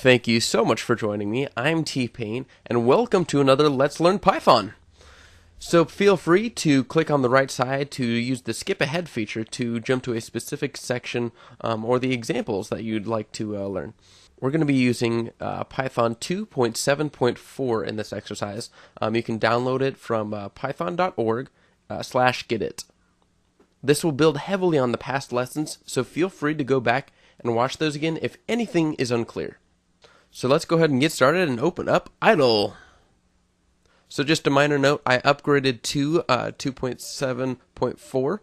Thank you so much for joining me. I'm T-Pain, and welcome to another Let's Learn Python. So feel free to click on the right side to use the skip ahead feature to jump to a specific section or the examples that you'd like to learn. We're going to be using Python 2.7.4 in this exercise. You can download it from python.org/getit. This will build heavily on the past lessons, so feel free to go back and watch those again if anything is unclear. So let's go ahead and get started and open up idle. So just a minor note, I upgraded to 2.7.4.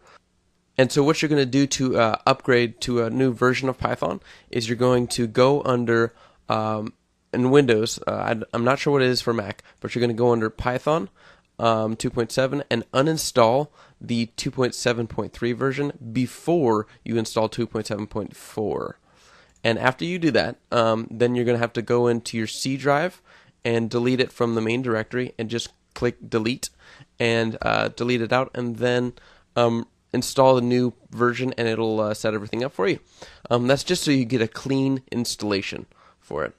And so what you're going to do to upgrade to a new version of Python is you're going to go under, in Windows, I'm not sure what it is for Mac, but you're going to go under Python 2.7 and uninstall the 2.7.3 version before you install 2.7.4. And after you do that, then you're going to have to go into your C drive and delete it from the main directory and just click delete and delete it out, and then install the new version and it'll set everything up for you. That's just so you get a clean installation for it.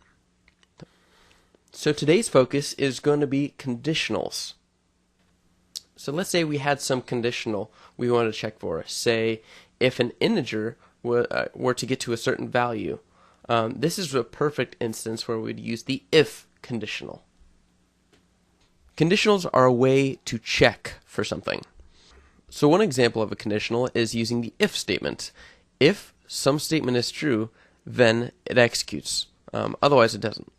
So today's focus is going to be conditionals. So let's say we had some conditional we want to check for. Say if an integer were to get to a certain value. This is a perfect instance where we'd use the if conditional. Conditionals are a way to check for something. So one example of a conditional is using the if statement. If some statement is true, then it executes. Otherwise it doesn't.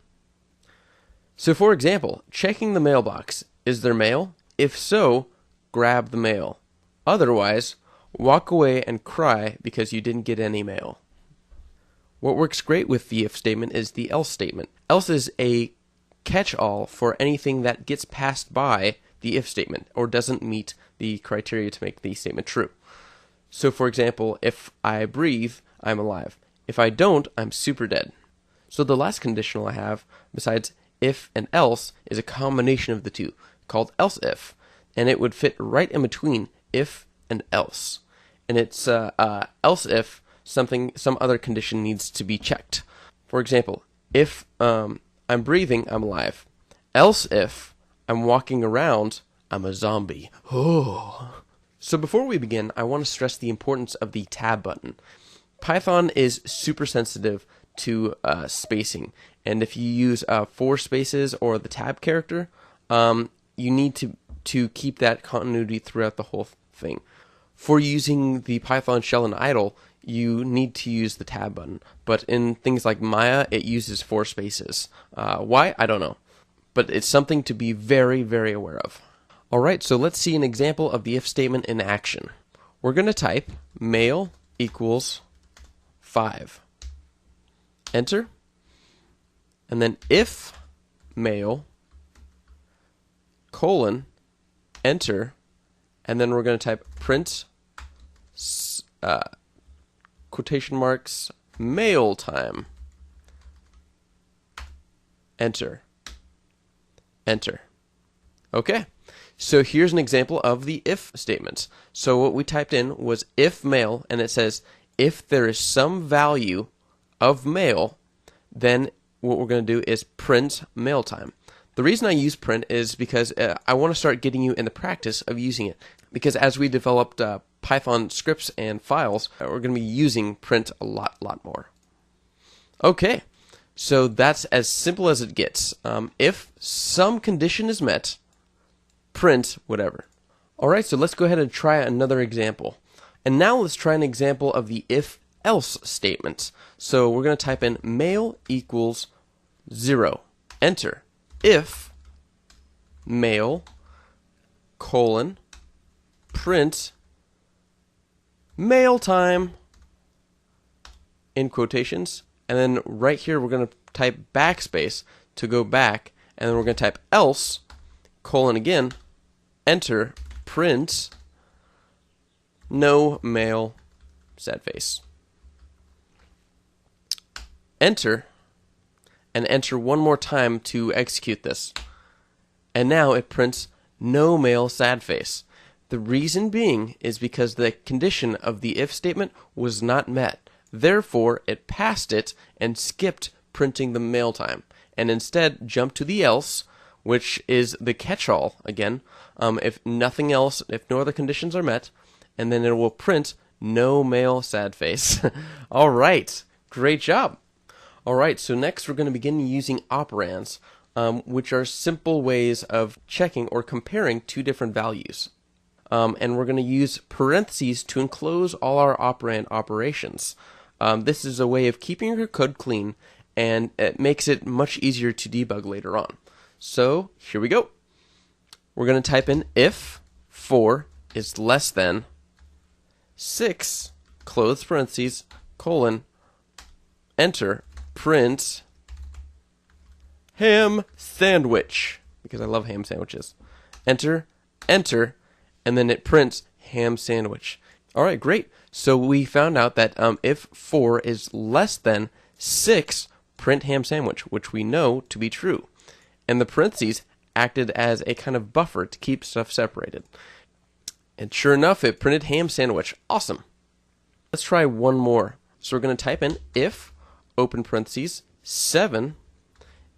So for example, checking the mailbox. Is there mail? If so, grab the mail. Otherwise, walk away and cry because you didn't get any mail. What works great with the if statement is the else statement. Else is a catch-all for anything that gets passed by the if statement or doesn't meet the criteria to make the statement true. So for example, if I breathe, I'm alive. If I don't, I'm super dead. So the last conditional I have, besides if and else, is a combination of the two, called else if, and it would fit right in between if and else. And it's else if some other condition needs to be checked. For example, if I'm breathing, I'm alive. Else if I'm walking around, I'm a zombie. Oh. So before we begin, I want to stress the importance of the tab button. Python is super sensitive to spacing, and if you use 4 spaces or the tab character, you need to keep that continuity throughout the whole thing. For using the Python shell in idle, you need to use the tab button. But in things like Maya, it uses 4 spaces. Why? I don't know. But it's something to be very, very aware of. Alright, so let's see an example of the if statement in action. We're going to type mail equals 5. Enter. And then if mail, colon, enter, and then we're going to type print quotation marks mail time. Enter. Enter. Okay. So here's an example of the if statements. So what we typed in was if mail, and it says if there is some value of mail, then what we're going to do is print mail time. The reason I use print is because I want to start getting you in the practice of using it. Because as we developed Python scripts and files, we're going to be using print a lot more. Okay, so that's as simple as it gets. If some condition is met, print whatever. Alright, so let's go ahead and try another example. And now let's try an example of the if-else statement. So we're going to type in mail equals 0. Enter. If mail colon print mail time in quotations, and then right here we're going to type backspace to go back, and then we're going to type else colon again, enter, print no mail, sad face. Enter, and enter one more time to execute this. And now it prints no mail, sad face. The reason being is because the condition of the if statement was not met. Therefore, it passed it and skipped printing the mail time, and instead jump to the else, which is the catch-all again, if nothing else, if no other conditions are met, and then it will print no mail, sad face. All right, great job. All right, so next we're going to begin using operands, which are simple ways of checking or comparing two different values. And we're going to use parentheses to enclose all our operand operations. This is a way of keeping your code clean, and it makes it much easier to debug later on. So here we go. We're going to type in if 4 is less than 6, close parentheses, colon, enter, print ham sandwich, because I love ham sandwiches. Enter, enter, and then it prints ham sandwich. All right, great. So we found out that if 4 is less than 6, print ham sandwich, which we know to be true. And the parentheses acted as a kind of buffer to keep stuff separated. And sure enough, it printed ham sandwich. Awesome. Let's try one more. So we're going to type in if, open parentheses, 7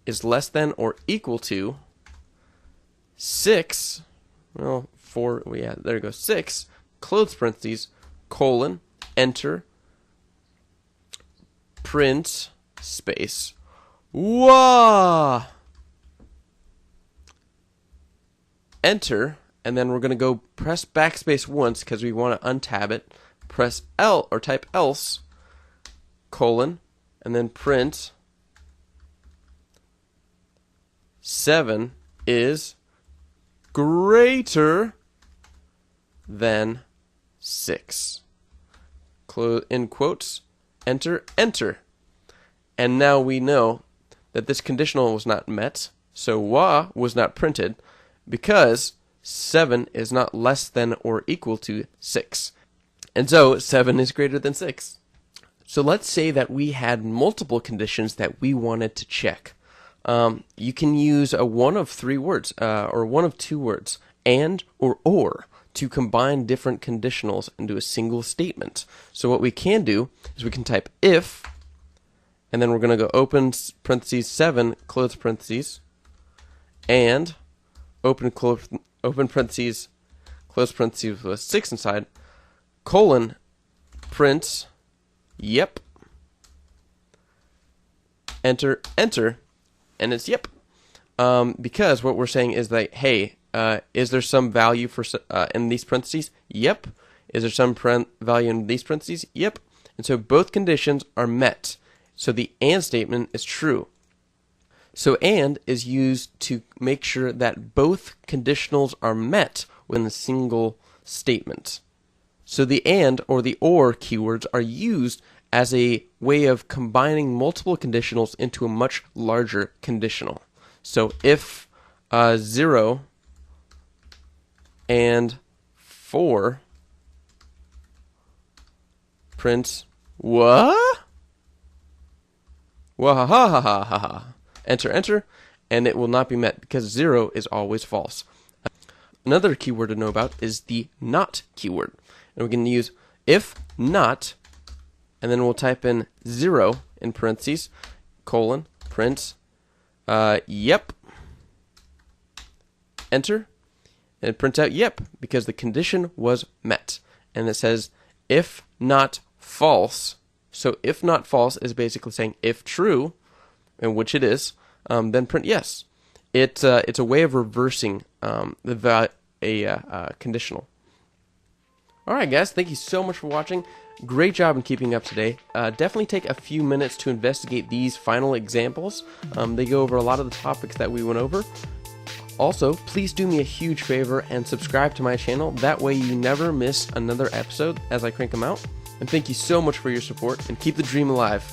is less than or equal to 6, well, 4, yeah, there you go, 6, close parentheses, colon, enter, print, space, wah, enter, and then we're going to go press backspace once because we want to untab it, press L, or type else, colon, and then print 7 is greater than 6. Close in quotes, enter, enter. And now we know that this conditional was not met, so wah was not printed because 7 is not less than or equal to 6. And so 7 is greater than 6. So let's say that we had multiple conditions that we wanted to check. You can use a one of three words, or one of two words, and or, to combine different conditionals into a single statement. So what we can do is we can type if, and then we're going to go open parentheses 7, close parentheses, and open parentheses, close parentheses with 6 inside, colon, print, yep, enter, enter, and it's yep. Because what we're saying is that, hey, is there some value for in these parentheses? Yep. Is there some value in these parentheses? Yep. And so both conditions are met. So the and statement is true. So and is used to make sure that both conditionals are met within a single statement. So the and or the or keywords are used as a way of combining multiple conditionals into a much larger conditional. So if 0 and 4 print what? Wahahahaha. Enter, enter, and it will not be met because 0 is always false. Another keyword to know about is the not keyword. And we can use if not, and then we'll type in 0 in parentheses, colon, print, yep, enter, and it prints out yep, because the condition was met. And it says if not false. So if not false is basically saying if true, and which it is, then print yes. It's a way of reversing a conditional. All right, guys, thank you so much for watching. Great job in keeping up today. Definitely take a few minutes to investigate these final examples. They go over a lot of the topics that we went over. Also, please do me a huge favor and subscribe to my channel. That way you never miss another episode as I crank them out. And thank you so much for your support, and keep the dream alive.